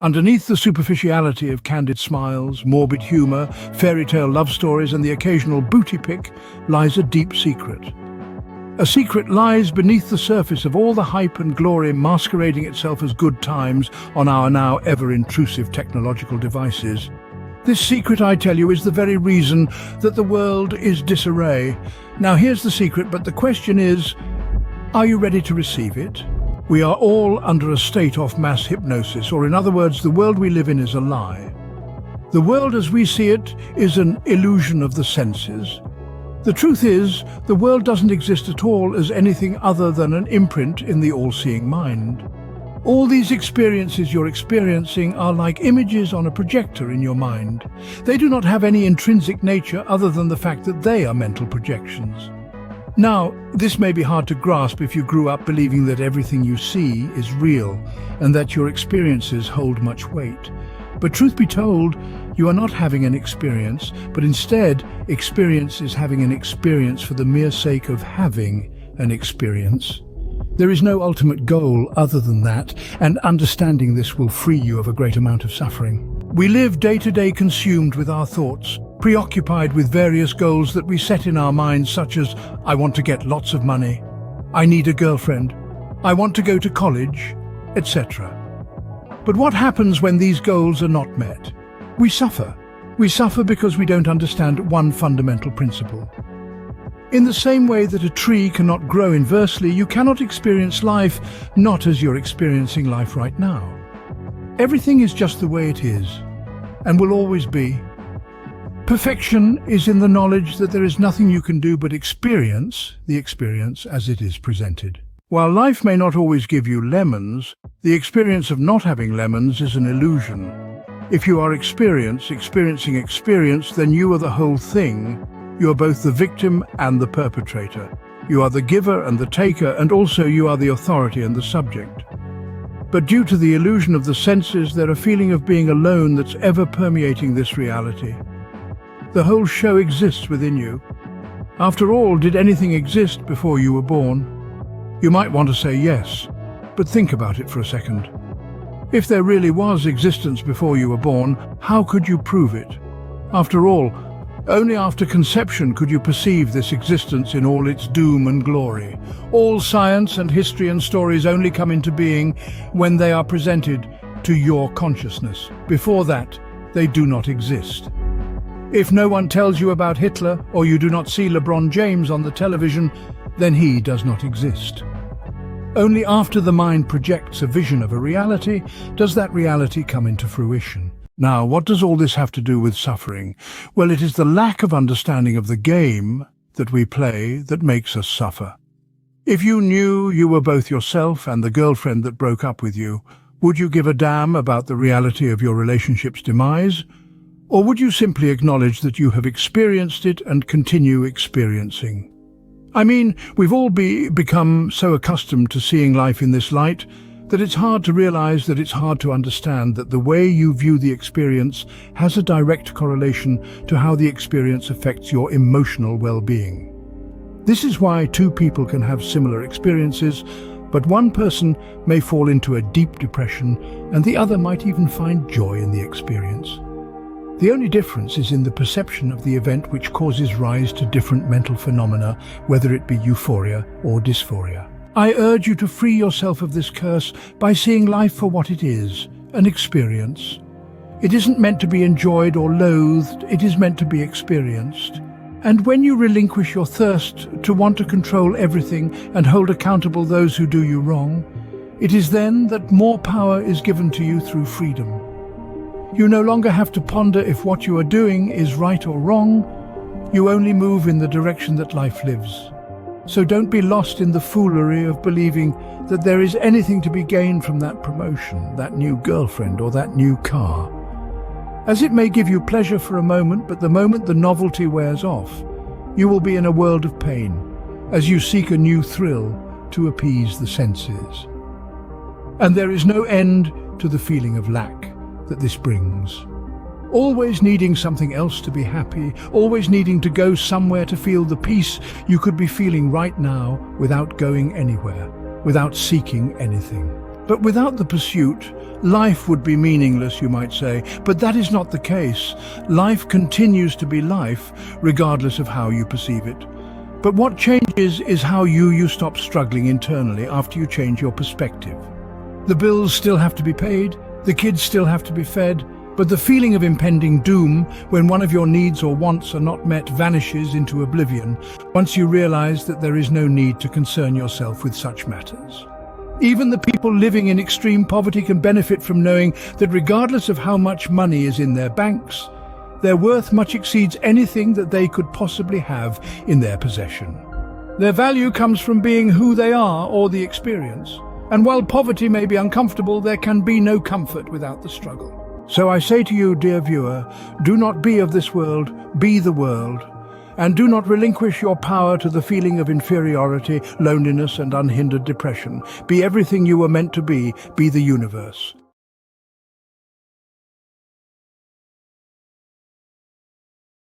Underneath the superficiality of candid smiles, morbid humor, fairy tale love stories, and the occasional booty pic lies a deep secret. A secret lies beneath the surface of all the hype and glory masquerading itself as good times on our now ever-intrusive technological devices. This secret, I tell you, is the very reason that the world is disarray. Now here's the secret, but the question is, are you ready to receive it? We are all under a state of mass hypnosis, or in other words, the world we live in is a lie. The world as we see it is an illusion of the senses. The truth is, the world doesn't exist at all as anything other than an imprint in the all-seeing mind. All these experiences you're experiencing are like images on a projector in your mind. They do not have any intrinsic nature other than the fact that they are mental projections. Now, this may be hard to grasp if you grew up believing that everything you see is real and that your experiences hold much weight. But truth be told, you are not having an experience, but instead, experience is having an experience for the mere sake of having an experience. There is no ultimate goal other than that, and understanding this will free you of a great amount of suffering. We live day to day consumed with our thoughts, preoccupied with various goals that we set in our minds, such as, I want to get lots of money, I need a girlfriend, I want to go to college, etc. But what happens when these goals are not met? We suffer. We suffer because we don't understand one fundamental principle. In the same way that a tree cannot grow inversely, you cannot experience life not as you're experiencing life right now. Everything is just the way it is, and will always be. Perfection is in the knowledge that there is nothing you can do but experience the experience as it is presented. While life may not always give you lemons, the experience of not having lemons is an illusion. If you are experiencing experience, then you are the whole thing. You are both the victim and the perpetrator. You are the giver and the taker, and also you are the authority and the subject. But due to the illusion of the senses, there's a feeling of being alone that's ever permeating this reality. The whole show exists within you. After all, did anything exist before you were born? You might want to say yes, but think about it for a second. If there really was existence before you were born, how could you prove it? After all, only after conception could you perceive this existence in all its doom and glory. All science and history and stories only come into being when they are presented to your consciousness. Before that, they do not exist. If no one tells you about Hitler, or you do not see LeBron James on the television, then he does not exist. Only after the mind projects a vision of a reality does that reality come into fruition. Now, what does all this have to do with suffering? Well, it is the lack of understanding of the game that we play that makes us suffer. If you knew you were both yourself and the girlfriend that broke up with you, would you give a damn about the reality of your relationship's demise? Or would you simply acknowledge that you have experienced it and continue experiencing? I mean, we've all become so accustomed to seeing life in this light that it's hard to realize that it's hard to understand that the way you view the experience has a direct correlation to how the experience affects your emotional well-being. This is why two people can have similar experiences, but one person may fall into a deep depression and the other might even find joy in the experience. The only difference is in the perception of the event, which causes rise to different mental phenomena, whether it be euphoria or dysphoria. I urge you to free yourself of this curse by seeing life for what it is, an experience. It isn't meant to be enjoyed or loathed, it is meant to be experienced. And when you relinquish your thirst to want to control everything and hold accountable those who do you wrong, it is then that more power is given to you through freedom. You no longer have to ponder if what you are doing is right or wrong. You only move in the direction that life lives. So don't be lost in the foolery of believing that there is anything to be gained from that promotion, that new girlfriend, or that new car. As it may give you pleasure for a moment, but the moment the novelty wears off, you will be in a world of pain as you seek a new thrill to appease the senses. And there is no end to the feeling of lack that this brings. Always needing something else to be happy, always needing to go somewhere to feel the peace you could be feeling right now without going anywhere, without seeking anything. But without the pursuit, life would be meaningless, you might say. But that is not the case. Life continues to be life, regardless of how you perceive it. But what changes is how you stop struggling internally after you change your perspective. The bills still have to be paid, the kids still have to be fed, but the feeling of impending doom when one of your needs or wants are not met vanishes into oblivion once you realize that there is no need to concern yourself with such matters. Even the people living in extreme poverty can benefit from knowing that regardless of how much money is in their banks, their worth much exceeds anything that they could possibly have in their possession. Their value comes from being who they are or the experience. And while poverty may be uncomfortable, there can be no comfort without the struggle. So I say to you, dear viewer, do not be of this world, be the world. And do not relinquish your power to the feeling of inferiority, loneliness, and unhindered depression. Be everything you were meant to be the universe.